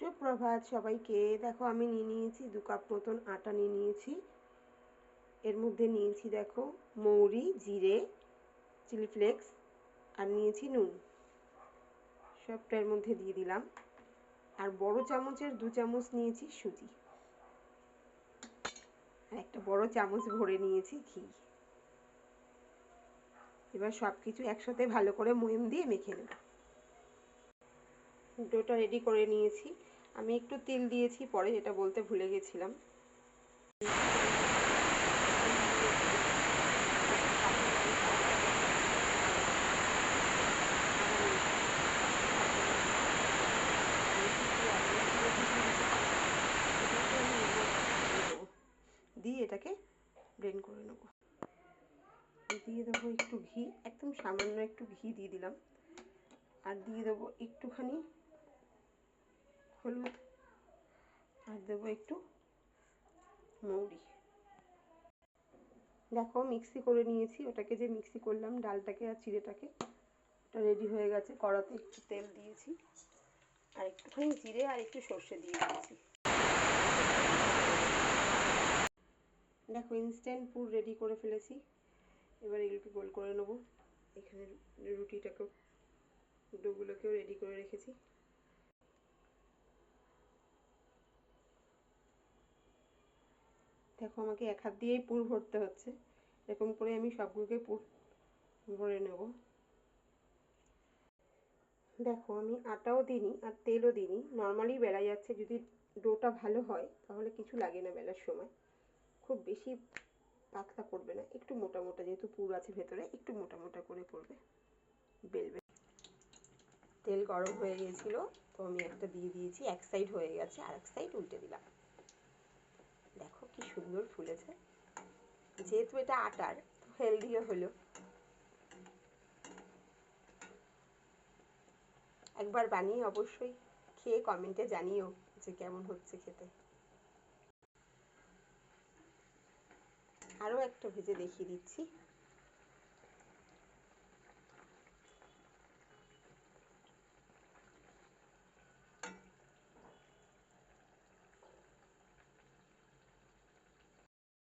সুপ্রভাত সবাইকে। দেখো আমি নিয়ে নিয়েছি 2 কাপ মতন আটা নিয়ে নিয়েছি। এর মধ্যে নিয়েছি দেখো মৌরি, জিরে, চিলি ফ্লেক্স আর নিয়েছি নুন। সবটা এর মধ্যে দিয়ে দিলাম। আর বড় চামচের 2 চামচ নিয়েছি সুজি। আর একটা বড় চামচ ভরে নিয়েছি ঘি। এবার সব কিছু একসাথে ভালো করে ময়াম দিয়ে মেখে নেব। ডোটা রেডি করে নিয়েছি। আমি একটু তেল দিয়েছি পরে, যেটা বলতে ভুলে গেছিলাম। দিয়ে এটাকে ব্লেন্ড করে নেব। দিয়ে দেবো একটু ঘি, একদম সামান্য একটু ঘি দিয়ে দিলাম। আর দিয়ে দেবো একটুখানি হলুদ, আর দেবো একটু মৌরি। দেখো মিক্সি করে নিয়েছি, ওটাকে যে মিক্সি করলাম ডালটাকে আর চিড়েটাকে, ওটা রেডি হয়ে গেছে। কড়াতে একটু তেল দিয়েছি আর একটুখানি জিরে আর একটু সর্ষে দিয়ে দিয়েছি। দেখো ইনস্ট্যান্ট পুর রেডি করে ফেলেছি। এবার এগুলোকে গোল করে নেব। এখানে রুটিটাকেও, ডোগুলোকেও রেডি করে রেখেছি। দেখো আমাকে এক হাত দিয়েই পুর ভরতে হচ্ছে। এরকম করে আমি সবগুলোকে পুর ভরে নেব। দেখো আমি আটাও দিইনি আর তেলও দিইনি, নর্মালি বেলা যাচ্ছে। যদি ডোটা ভালো হয় তাহলে কিছু লাগে না বেলার সময়। খুব বেশি পাতলা করবে না, একটু মোটা মোটা, যেহেতু পুর আছে ভেতরে একটু মোটা মোটা করে করবে, বেলবে। তেল গরম হয়ে গিয়েছিল, তো আমি একটা দিয়ে দিয়েছি। এক সাইড হয়ে গেছে, আর এক সাইড উল্টে দিলাম। দেখো কি সুন্দর ফুলেছে। যেহেতু এটা আটার, তো হেলদিও হলো। একবার বানিয়ে অবশ্যই খেয়ে কমেন্টে জানিও যে কেমন হচ্ছে খেতে। আরও একটা ভেজে দেখিয়ে দিচ্ছি।